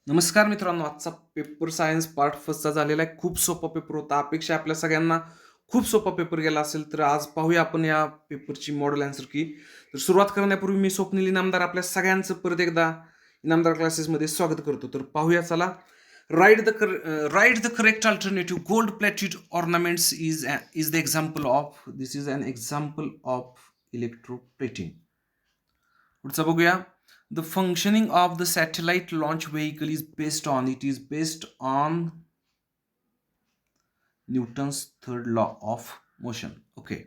नमस्कार मित्रांनो, आजचा पेपर सायन्स पार्ट फर्स्टचा झालेला आहे. खूप सोपा पेपर होता. अपेक्षा आपल्या सगळ्यांना खूप सोपा पेपर गेला असेल. तर आज पाहूया आपण या पेपरची मॉडेल आन्सर की. तर सुरुवात करण्यापूर्वी मी स्वप्नील इनामदार आपल्या सगळ्यांचं परत एकदा इनामदार क्लासेसमध्ये स्वागत करतो. तर पाहूया चला. Right the correct alternative. Gold plated ornaments is the example of. This is an example of electroplating. पुढचा बघूया. The functioning of the satellite launch vehicle is based on Newton's third law of motion. Okay.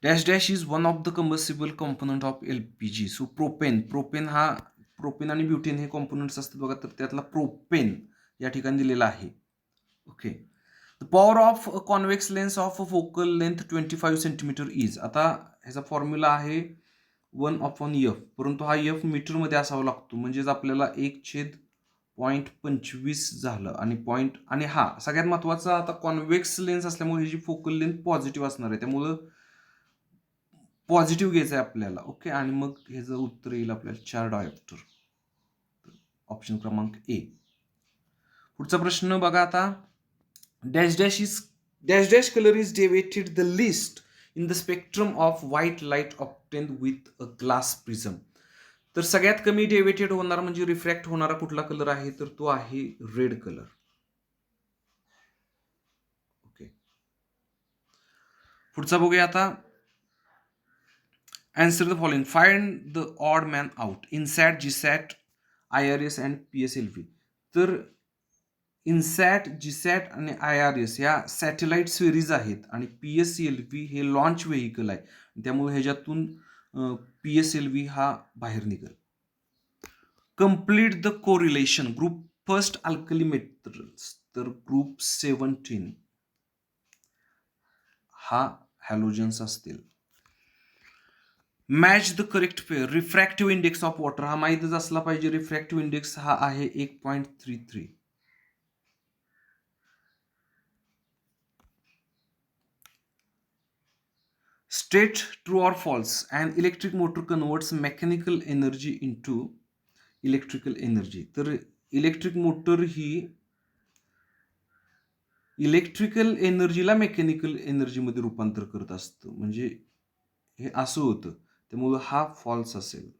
Dash dash is one of the combustible component of LPG. So propane आणि butane हे components असतात बघा, तर त्यातला propane या ठिकाणी दिलेला आहे. Okay. The power of convex lens of focal length 25 centimetre is. आता ह्याचा फॉर्म्युला आहे 1/F, परंतु हा F मीटरमध्ये असावा लागतो. म्हणजेच आपल्याला 1/.25 झालं आणि हा सगळ्यात महत्वाचा. आता कॉन्व्हेक्स लेन्स असल्यामुळे ह्याची फोकल लेंथ पॉझिटिव्ह असणार आहे, त्यामुळं पॉझिटिव्ह घ्यायचं आहे आपल्याला. ओके. आणि मग ह्याचं उत्तर येईल आपल्याला 4 डायोप्टर. ऑप्शन क्रमांक ए. पुढचा प्रश्न बघा आता. Dash dash colour is deviated the list in the spectrum of white light obtained with a glass prism. तर सगळ्यात कमी डेव्हिएटेड होणारा म्हणजे रिफ्रॅक्ट होणारा कुठला कलर आहे, तर तो आहे रेड कलर. ओके. पुढचा बघूया आता. Answer the following. Find the odd man out. INSAT, GSAT, IRS and PSLV. तर इनसॅट, जीसॅट आणि IRS या सॅटेलाइट सिरीज आहेत आणि PSLV हे लॉन्च व्हेकल आहे. त्यामुळे ह्याच्यातून PSLV हा बाहेर निघेल. Complete the correlation. Group first alkali metals, तर ग्रुप 17 हा हॅलोजन्स असतील. Match the correct pair. Refractive index of water हा माहीतच असला पाहिजे. रिफ्रॅक्टिव्ह इंडेक्स हा आहे 1.33. State true or false. And electric motor converts mechanical energy into electrical energy. तर इलेक्ट्रिक मोटर ही इलेक्ट्रिकल एनर्जीला मेकॅनिकल एनर्जीमध्ये रूपांतर करत असतं. म्हणजे हे असं होतं, त्यामुळं हा फॉल्स असेल.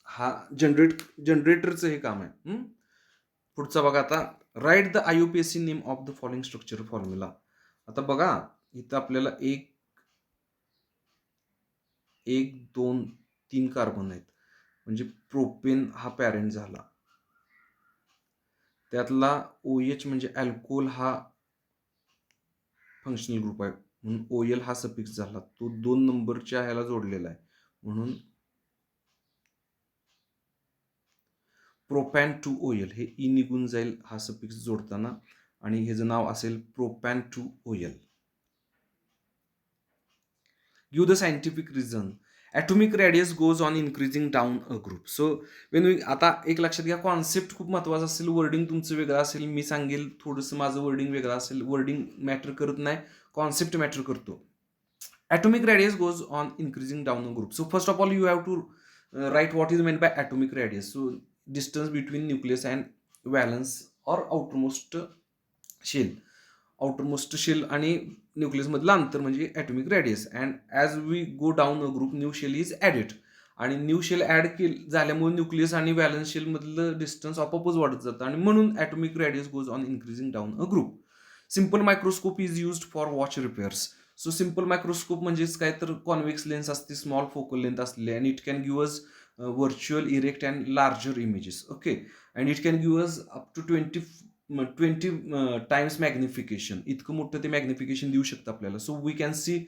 हा जनरेटरचं हे काम आहे. पुढचा बघा आता. Write the IUPAC name of the following structure formula. आता बघा इथं आपल्याला 1, 2, 3 कार्बन आहेत. म्हणजे प्रोपेन हा पॅरेंट झाला. त्यातला OH म्हणजे अल्कोहोल हा फंक्शनल ग्रुप आहे, म्हणून OL हा सफिक्स झाला. तो 2 नंबरच्या ह्याला जोडलेला आहे, म्हणून प्रोपॅन टू OL हे ई निघून जाईल हा सफिक्स जोडताना आणि ह्याचं नाव असेल propan two OL. Give the scientific reason. Atomic radius goes on increasing down a group. So आता एक लक्षात घ्या, कॉन्सेप्ट खूप महत्वाचा असेल. वर्डिंग तुमचं वेगळं असेल, मी सांगेल थोडंसं माझं वर्डिंग वेगळं असेल. वर्डिंग मॅटर करत नाही, कॉन्सेप्ट मॅटर करतो. atomic radius goes on increasing down a group. So first of all you have to write what is meant by atomic radius. So distance between nucleus and valence or outermost shell आणि nucleus मधलं अंतर म्हणजे atomic radius. And as we go down a group new shell is added. आणि new shell add झाल्यामुळे nucleus आणि valence shell मधलं distance आपोआपच वाढत जातं आणि म्हणून atomic radius goes on increasing down a group. Simple microscope is used for watch repairs. So simple microscope म्हणजेच काय, तर कॉन्व्हेक्स लेन्स असते, स्मॉल फोकल लेंथ असलेली, and it can give us virtual, erect and larger images. Okay. And it can give us up to 20 times magnification. इतकं मोठं ते magnification देऊ शकतं आपल्याला. So we can see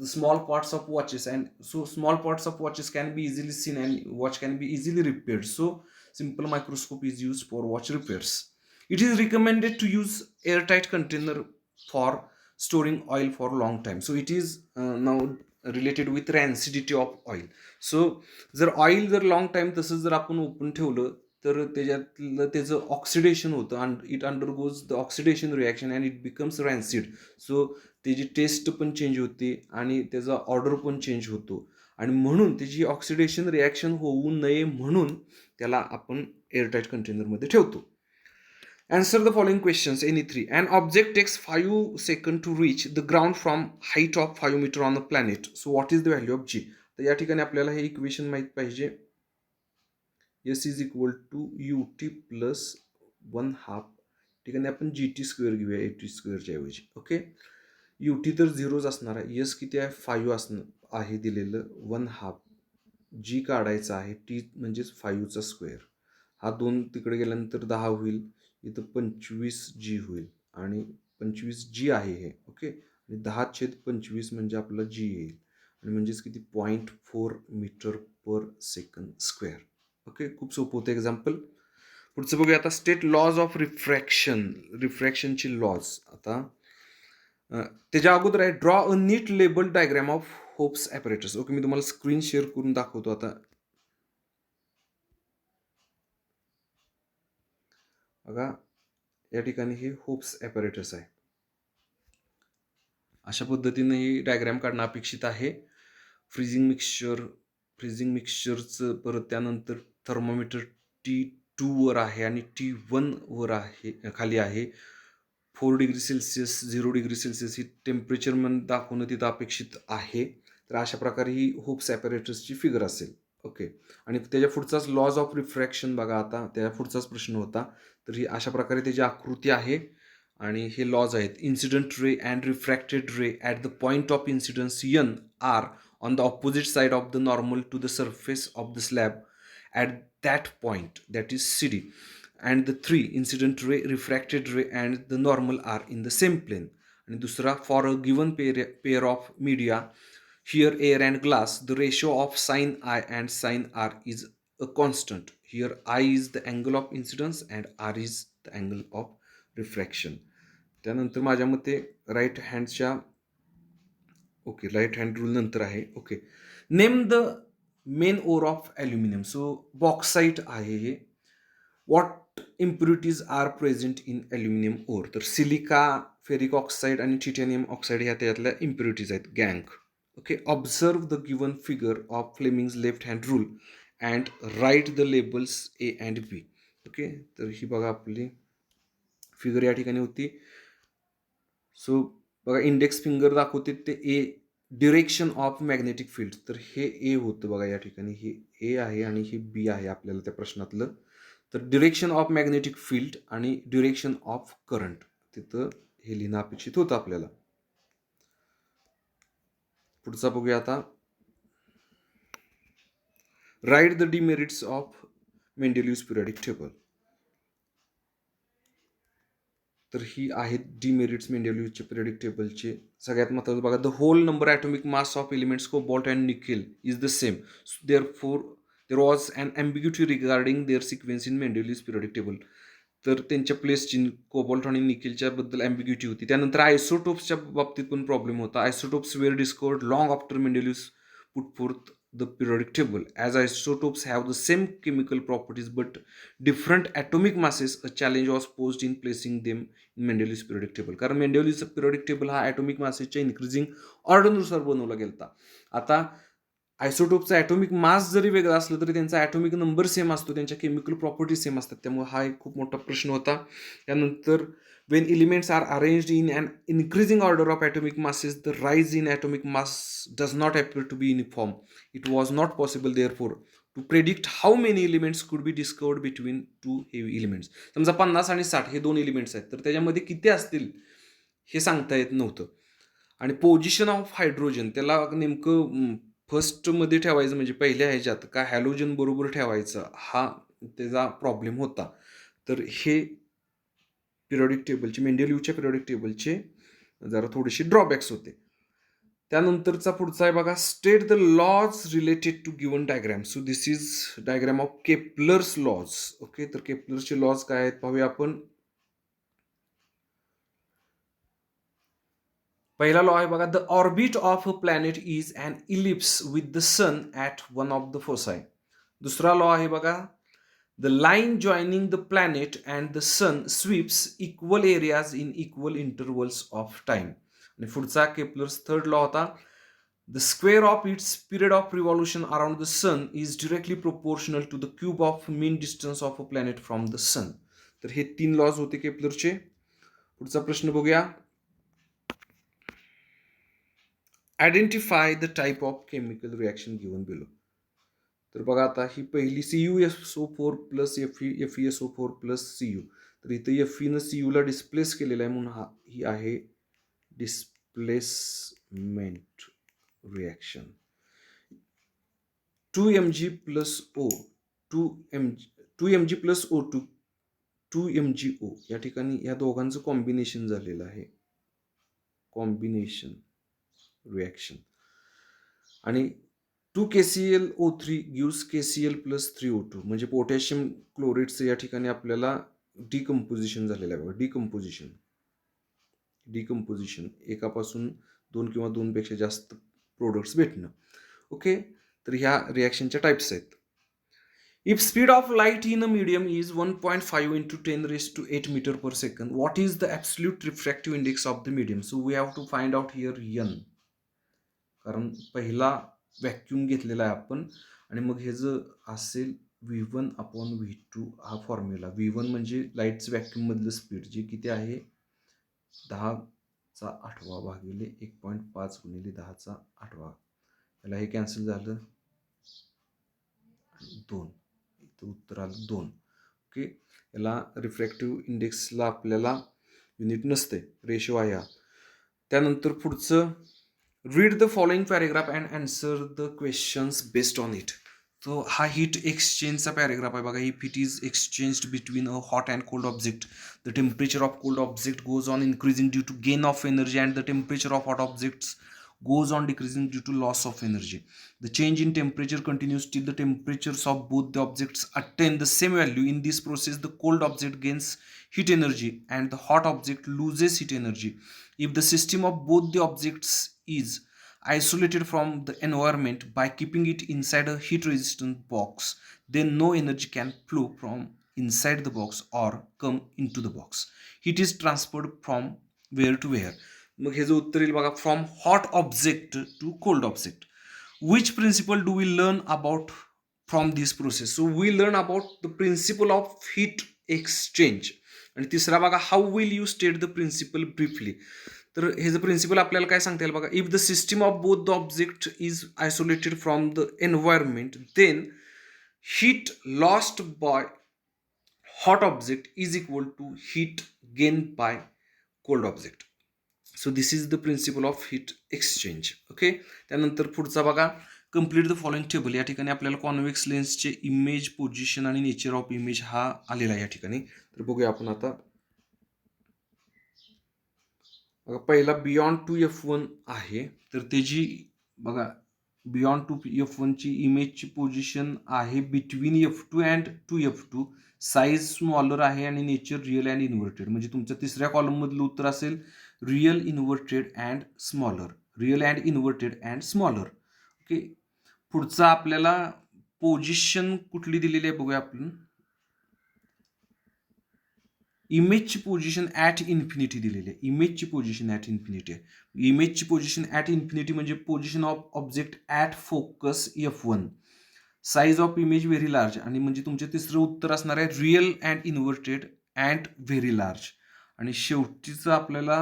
small parts of watches, and so small parts of watches can be easily seen and watch can be easily repaired. So simple microscope is used for watch repairs. It is recommended to use airtight container for storing oil for long time. So it is now related with rancidity of oil. So जर oil जर long time तसंच जर आपण open ठेवलं तर त्याच्यातलं त्याचं oxidation होतं and it undergoes the oxidation reaction and it becomes rancid. So त्याची टेस्ट पण चेंज होते आणि त्याचा ऑर्डर पण चेंज होतो आणि म्हणून त्याची ऑक्सिडेशन रिॲक्शन होऊ नये म्हणून त्याला आपण एअरटाईट कंटेनरमध्ये ठेवतो. Answer the following questions, any three. An object takes 5 seconds to reach the ground from height of 5 meter on the planet. So what is the value of G? तर या ठिकाणी आपल्याला हे इक्वेशन माहित पाहिजे. S is equal to ut plus 1/2. ठिकाणी आपण GT square घेऊया AT स्क्वेअरच्या ऐवजी. ओके, UT तर 0च असणार आहे. S किती आहे? 5 असणार आहे दिलेलं. 1/2 G काढायचा आहे. T म्हणजेच 5चा स्क्वेअर. हा 2 तिकडे गेल्यानंतर 10 होईल. इथं 25G होईल आणि 25G आहे हे. ओके, आणि 10/25 म्हणजे आपला G येईल आणि म्हणजेच किती? 0.4 metre per second square. Okay, खूप सोपं होतं एक्झाम्पल. पुढचं बघूया आता. स्टेट लॉज ऑफ रिफ्रॅक्शनची लॉज. आता त्याच्या अगोदर आहे draw a neat label diagram of Hope's apparatus. Okay, मी तुम्हाला स्क्रीन शेअर करून दाखवतो आता. बघा, या ठिकाणी हे होप्स ॲपरेटस आहे. अशा पद्धतीने ही डायग्राम काढणं अपेक्षित आहे. फ्रीजिंग मिक्सचरचं परत त्यानंतर थर्मोमीटर T2 वर आहे आणि T1 वर आहे, खाली आहे. 4 डिग्री सेल्सिअस 0 डिग्री सेल्सिअस ही टेम्परेचर म्हणून दाखवणं तिथं अपेक्षित आहे. तर अशा प्रकारे ही होप्स ॲपरेटसची फिगर असेल. ओके, आणि त्याच्या पुढचाच लॉज ऑफ रिफ्रॅक्शन बघा. आता त्याच्या पुढचाच प्रश्न होता. तर ही अशा प्रकारे त्याची आकृती आहे आणि हे लॉज आहेत. Incident ray and refracted ray at the point of incidence N are on the opposite side of the normal to the surface of the slab at that point, that is CD. And the 3 incident ray, refracted ray and the normal are in the same plane. आणि दुसरा, for a given pair of media, here air and glass, the ratio of sin I and sin R is a constant. Here I is the angle of incidence and R is the angle of refraction. त्यानंतर माझ्या मते right hand rule नंतर आहे. Okay, name the main ore of aluminium. So bauxite आहे हे. What impurities are present in aluminium ore. तर silica, ferric oxide आणि titanium oxide ह्या त्यातल्या इम्प्युरिटीज आहेत. गँग. Okay, observe the given figure of Fleming's left hand rule and write the labels A and B. Okay, तर ही बघा आपली फिगर या ठिकाणी होती. सो बघा, इंडेक्स फिंगर दाखवते ते A, direction of magnetic field. तर हे A होतं बघा या ठिकाणी. हे A आहे आणि हे B आहे आपल्याला त्या प्रश्नातलं. तर डिरेक्शन ऑफ मॅग्नेटिक फील्ड आणि डिरेक्शन ऑफ करंट तिथं हे लिहिणं अपेक्षित होतं आपल्याला. पुढचा बघूया आता. Write the demerits of Mendeleev's periodic table. तर ही आहेत डिमेरिट्स मेंडेलिव्हजच्या पिरियडिक टेबलचे. सगळ्यात महत्त्वाचं बघा, the whole number atomic mass of elements cobalt and nickel is the same. Therefore there was an ambiguity regarding their sequence in Mendeleev's periodic table. तर त्यांच्या प्लेसची cobalt आणि निकेलच्या बद्दल ॲम्बिग्युटी होती. त्यानंतर आयसोटोप्सच्या बाबतीत पण प्रॉब्लेम होता. Isotopes were discovered long after Mendeleev's put forth the periodic table. As isotopes have the same chemical properties but different atomic masses, a challenge was posed in placing them in Mendeleev's periodic table. कारण मेंडेलिव्हचा periodic table हा atomic मासेसच्या increasing ऑर्डरनुसार बनवला गेला. आता आयसोटोपचा atomic mass जरी वेगळा असला तरी त्यांचा ॲटॉमिक नंबर सेम असतो, त्यांच्या केमिकल प्रॉपर्टीज सेम असतात. त्यामुळे हा एक खूप मोठा प्रश्न होता. त्यानंतर when elements are arranged in an increasing order of atomic masses, the rise in atomic mass does not appear to be uniform. It was not possible, therefore, to predict how many elements could be discovered between two heavy elements. समजा 50 आणि 60 हे 2 elements आहेत, तर त्याच्यामध्ये किती असतील हे सांगता येत नव्हतं. आणि पोझिशन ऑफ हायड्रोजन त्याला नेमकं फर्स्टमध्ये ठेवायचं म्हणजे पहिल्या ह्याच्यात का हॅलोजन बरोबर ठेवायचं, हा त्याचा प्रॉब्लेम होता. तर हे पिरियडिक टेबलचे, मेंडेलिव्हच्या पिरियडिक टेबलचे जरा थोडेसे ड्रॉबॅक्स होते. त्यानंतरचा पुढचा आहे बघा, state the laws related to given diagram. So this is diagram of Kepler's laws. Okay, तर केपलरचे लॉज काय आहेत पाहूया आपण. पहिला लॉ आहे बघा, the orbit of a planet is an ellipse with the sun at one of the foci. दुसरा लॉ आहे बघा, the line joining the planet and the sun sweeps equal areas in equal intervals of time. आणि पुढचा Kepler's third law होता, The square of its period of revolution around the sun is directly proportional to the cube of mean distance of a planet from the sun. तर हे 3 lodge होते केपलरचे. पुढचा प्रश्न बघूया. Identify the type of chemical reaction given below. तर बघा आता ही पहिली CuSO4 plus FeSO4 plus Cu. तर इथं Fe न Cu ला डिस्प्लेस केलेला आहे म्हणून ही आहे displacement reaction. 2Mg plus O 2Mg plus O2 2MgO या ठिकाणी या दोघांचं कॉम्बिनेशन झालेलं आहे. कॉम्बिनेशन रिॲक्शन आणि 2KClO3 gives KCl plus 3O2 म्हणजे पोटॅशियम क्लोराईडचं या ठिकाणी आपल्याला डिकम्पोजिशन झालेलं आहे. बघा डिकम्पोजिशन एकापासून 2 किंवा 2 पेक्षा जास्त प्रोडक्ट्स भेटणं. ओके, तर ह्या रिॲक्शनच्या टाइप्स आहेत. If speed of light in a medium is 1.5 into 10⁸ meter per second, what is the absolute refractive index of the medium? So we have to find out here n. कारण पहिला vacuum घेतलेला आहे आपण आणि मग हे जर असेल V1/V2 हा फॉर्म्युला. V1 म्हणजे लाईटचं व्हॅक्यूम मधलं स्पीड जे किती आहे 10⁸ भागिले 1.5 गुणिले 10⁸. याला हे कॅन्सल झालं 2. इथं उत्तर आलं 2. ओके, याला रिफ्रॅक्टिव्ह इंडेक्सला आपल्याला युनिट नसते, रेशो आहे हा. त्यानंतर पुढचं read the following paragraph and answer the questions based on it. तो हा हीट एक्सचेंजचा पॅरेग्राफ आहे बघा. If it is exchanged between a hot and cold object, the temperature of cold object goes on increasing due to gain of energy and the temperature of hot objects goes on decreasing due to loss of energy. The change in temperature continues till the temperatures of both the objects attain the same value. In this process, the cold object gains heat energy and the hot object loses heat energy. If the system of both the objects is isolated from the environment by keeping it inside a heat resistant box, then no energy can flow from inside the box or come into the box. Heat is transferred from where to where. मग हे जो उत्तर येईल बघा, from hot object to cold object. Which principle do we learn about from this process? So we learn about the principle of heat exchange. आणि तिसरा बघा, how will you state the principle briefly. तर हे जे principle आपल्याला काय सांगता येईल बघा, if the system of both the object is isolated from the environment then heat lost by hot object is equal to heat gain by cold object. So this is the principle of heat exchange. Okay, त्यानंतर पुढचा बघा, complete the following table. या ठिकाणी आपल्याला convex लेन्सचे image position आणि nature of image हा आलेला आहे या ठिकाणी. तर बघूया आपण आता. बघा, पहिला बियॉन्ड 2F1 आहे, तर त्याची बघा बियॉन्ड 2F1 ची इमेजची पोझिशन आहे between F2 and 2F2. Size smaller आहे आणि नेचर रिअल अँड इन्व्हर्टेड. म्हणजे तुमच्या तिसऱ्या कॉलम मधलं उत्तर असेल real inverted and smaller. Real and inverted and smaller. Okay, पुढचा आपल्याला पोझिशन कुठली दिलेली आहे बघूया आपण. इमेजची पोझिशन ॲट इन्फिनिटी दिलेली आहे. इमेजची पोझिशन ॲट इन्फिनिटी आहे. इमेजची पोझिशन ॲट इन्फिनिटी म्हणजे position of object at focus F1. Size of image very large. आणि म्हणजे तुमचे तिसरं उत्तर असणार आहे real and inverted and very large. आणि शेवटीचं आपल्याला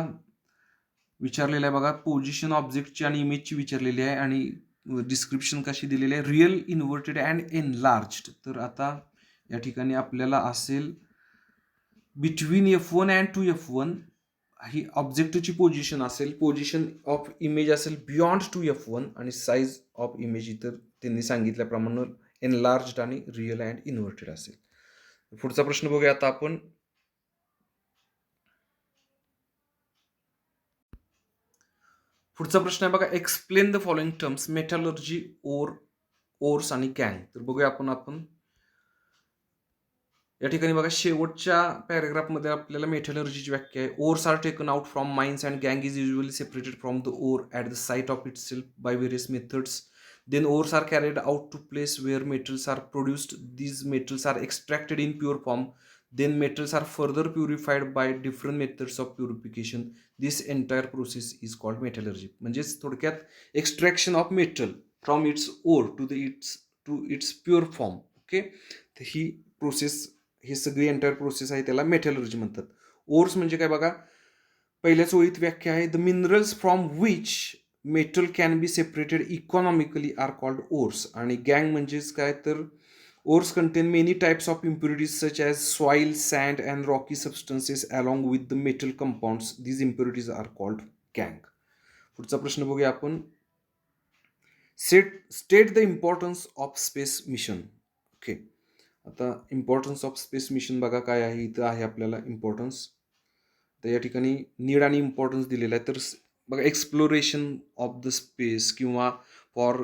विचारलेलं आहे बघा, पोझिशन ऑब्जेक्टची आणि इमेजची विचारलेली आहे आणि डिस्क्रिप्शन कशी दिलेली आहे, रिअल इन्व्हर्टेड अँड एनलार्ज्ड. तर आता या ठिकाणी आपल्याला असेल बिटवीन F1 अँड 2F1 ही ऑब्जेक्टची पोझिशन असेल. पोझिशन ऑफ इमेज असेल बियॉन्ड 2F1 आणि साईज ऑफ इमेज इतर त्यांनी सांगितल्याप्रमाणे एनलार्ज्ड आणि रिअल अँड इन्व्हर्टेड असेल. पुढचा प्रश्न बघूया आता आपण. पुढचा प्रश्न आहे बघा, explain the following terms metallurgy ores आणि गँग. तर बघूया आपण या ठिकाणी बघा, शेवटच्या पॅरेग्राफमध्ये आपल्याला मेटलर्जीची व्याख्या आहे. Ores are taken out from mines and गँग is usually separated from the ore at the site of itself by various methods. Then ores are carried out to place where metals are produced. These metals are extracted in pure form. then metals are further purified by different methods of purification. This entire process is called metallurgy. म्हणजेच थोडक्यात extraction of metal from its ore to its pure form. Okay, तर ही process, ही सगळी entire process आहे त्याला metallurgy म्हणतात. Ores म्हणजे काय बघा, पहिल्याच ओळीत व्याख्या आहे, the minerals from which metal can be separated economically are called ores. आणि गँग म्हणजेच काय तर ores contain many types of impurities such as soil, sand and rocky substances along with the metal compounds. These impurities are called gang. पुढचा प्रश्न बघूया आपण. State the importance of space mission. Okay, आता इम्पॉर्टन्स ऑफ स्पेस मिशन बघा काय आहे, इथं आहे आपल्याला इम्पॉर्टन्स. तर या ठिकाणी नीड आणि इम्पॉर्टन्स दिलेला आहे. तर बघा, एक्सप्लोरेशन ऑफ द स्पेस किंवा for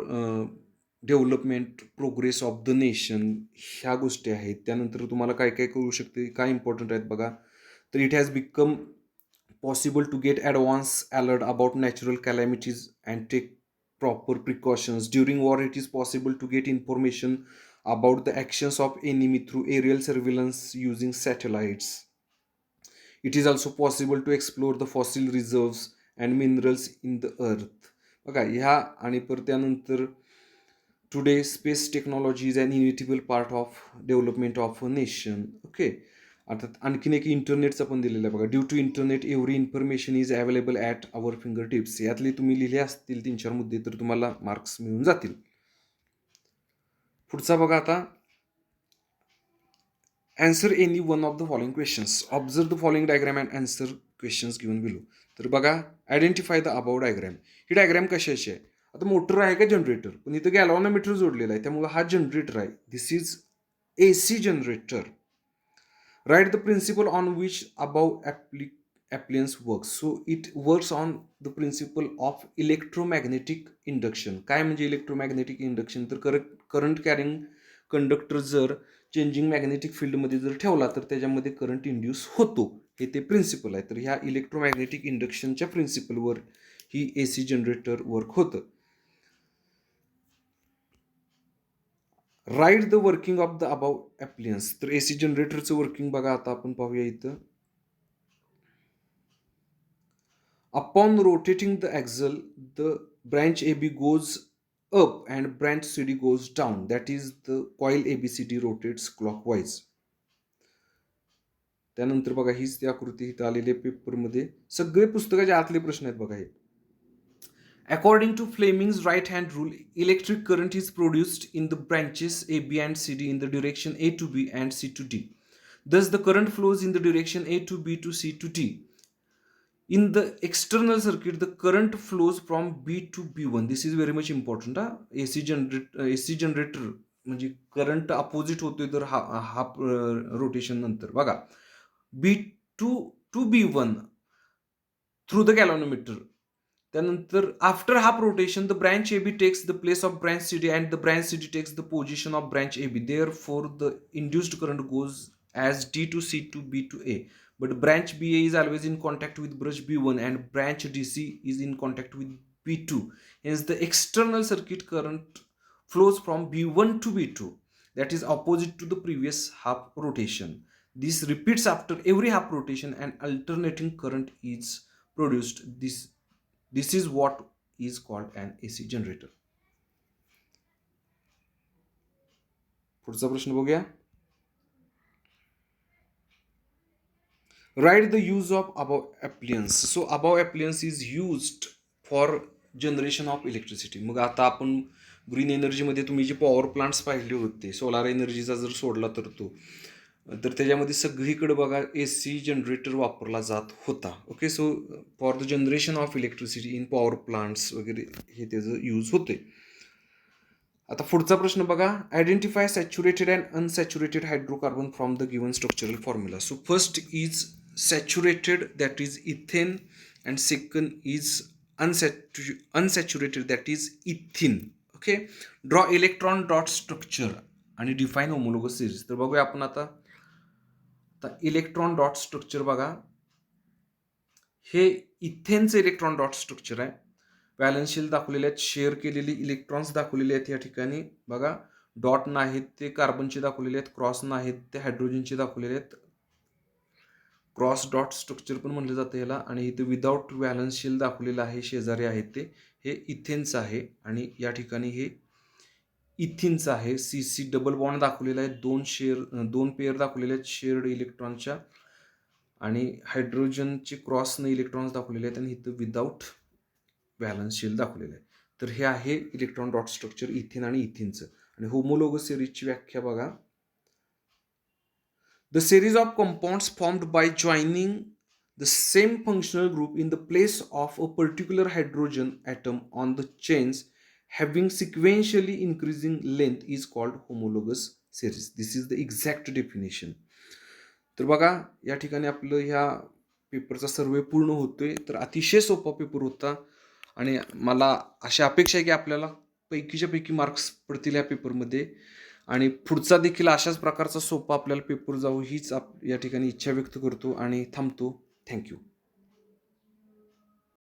development progress of the nation, ह्या गोष्टी आहेत. त्यानंतर तुम्हाला काय काय करू शकते, काय इम्पॉर्टंट आहेत बघा. तर it has become possible to get advance alert about natural calamities and take proper precautions. During war it is possible to get information about the actions of enemy through aerial surveillance using satellites. It is also possible to explore the fossil reserves and minerals in the earth. बघा, ह्या आणि पर त्यानंतर today space technology is an inevitable part of development of a nation. Okay, अर्थात आणखीन एक इंटरनेटचा पण दिलेला आहे बघा. Due to internet every information is available at our finger tips. यातले तुम्ही लिहिले असतील 3-4 मुद्दे तर तुम्हाला मार्क्स मिळून जातील. पुढचा बघा आता, answer any one of the following questions. Observe the following diagram and answer questions given below. तर बघा, identify the about diagram. He diagram कशाची आहे? आता मोटर आहे का जनरेटर, पण इथं गॅल्व्हॅनोमीटर जोडलेला आहे, त्यामुळे हा जनरेटर आहे. This is AC generator. Right the principle on which above appliance works. So it works on the principle of electromagnetic induction. काय म्हणजे इलेक्ट्रोमॅग्नेटिक इंडक्शन? तर करंट कॅरिंग कंडक्टर जर चेंजिंग मॅग्नेटिक फील्डमध्ये जर ठेवला तर त्याच्यामध्ये करंट इंड्यूस होतो, हे ते प्रिन्सिपल आहे. तर ह्या इलेक्ट्रोमॅग्नेटिक इंडक्शनच्या प्रिन्सिपलवर ही AC जनरेटर वर्क होतं. Right the working of the above appliance. तर AC जनरेटरचं वर्किंग बघा, आता आपण पाहूया इथं. Upon rotating the axle, the branch AB goes up and branch CD goes down. That is, the coil ABCD rotates clockwise. त्यानंतर बघा, हीच ती आकृती इथं आलेली आहे पेपरमध्ये. सगळे पुस्तकाचे आतले प्रश्न आहेत बघा हे. According to Fleming's right hand rule, electric current is produced in the branches AB and CD in the direction A to B and C to D. Thus, the current flows in the direction A to B to C to D. In the external circuit, the current flows from B to B1. This is very much important. AC generator म्हणजे current opposite होतोय तर half rotation नंतर बघा, B2 to B1 through the galvanometer. त्यानंतर after half rotation the branch AB takes the place of branch CD and the branch CD takes the position of branch AB. Therefore, the induced current goes as D to C to B to A. But branch BA is always in contact with branch B1 and branch DC is in contact with B2. Hence, the external circuit current flows from B1 to B2. That is opposite to the previous half rotation. This repeats after every half rotation and alternating current is produced. This is what is called an AC generator. पुढचा प्रश्न बघूया. Write the use of above appliance. So above appliance is used for generation of electricity. मग आता आपण green एनर्जीमध्ये तुम्ही जे power plants पाहिले होते, सोलार एनर्जीचा जर सोडला तर त्याच्यामध्ये सगळीकडे बघा AC जनरेटर वापरला जात होता. Okay, so for the generation of electricity in power plants वगैरे हे त्याचं यूज होते. आता पुढचा प्रश्न बघा, identify saturated and unsaturated hydrocarbon from the given structural formula. So first is saturated, that is ethane, and second is unsaturated, that is इथिन. Okay, draw electron dot structure आणि define homologous series. तर बघूया आपण आता electron dot structure बघा, हे इथेनचं electron dot structure आहे. Valence shell दाखवलेले आहेत, शेअर केलेली इलेक्ट्रॉन्स दाखवलेले आहेत या ठिकाणी बघा. डॉट नाहीत ते कार्बनचे दाखवलेले आहेत, क्रॉस नाहीत ते हायड्रोजनचे दाखवलेले आहेत, क्रॉस डॉट स्ट्रक्चर पण म्हटलं जातं याला. आणि इथे विदाउट व्हॅलन्स शेल दाखवलेलं आहे, शेजारी आहेत ते, हे इथेनचं आहे. आणि या ठिकाणी हे इथिनचं आहे. CC डबल बॉन्ड दाखवलेला आहे, 2 पेअर दाखवलेले आहेत शेअर्ड इलेक्ट्रॉनच्या. आणि हायड्रोजनचे क्रॉस न इलेक्ट्रॉन्स दाखवलेले आहेत आणि इथं विदाउट व्हॅलन्स शेल दाखवलेलं आहे. तर हे आहे इलेक्ट्रॉन डॉट स्ट्रक्चर इथेन आणि इथिनचं. आणि होमोलोगस सिरीजची व्याख्या बघा. The series of compounds formed by joining the same functional group in the place of a particular hydrogen atom on the chains having sequentially increasing length is called homologous series. This is the exact definition. तर बघा या ठिकाणी आपलं ह्या पेपरचा सर्वे पूर्ण होतोय. तर अतिशय सोपा पेपर होता आणि मला अशी अपेक्षा आहे की आपल्याला पैकीच्या पैकी मार्क्स पडतील या पेपरमध्ये. आणि पुढचा देखील अशाच प्रकारचा सोपा आपल्याला पेपर जाऊ हीच या ठिकाणी इच्छा व्यक्त करतो आणि थांबतो. थँक्यू.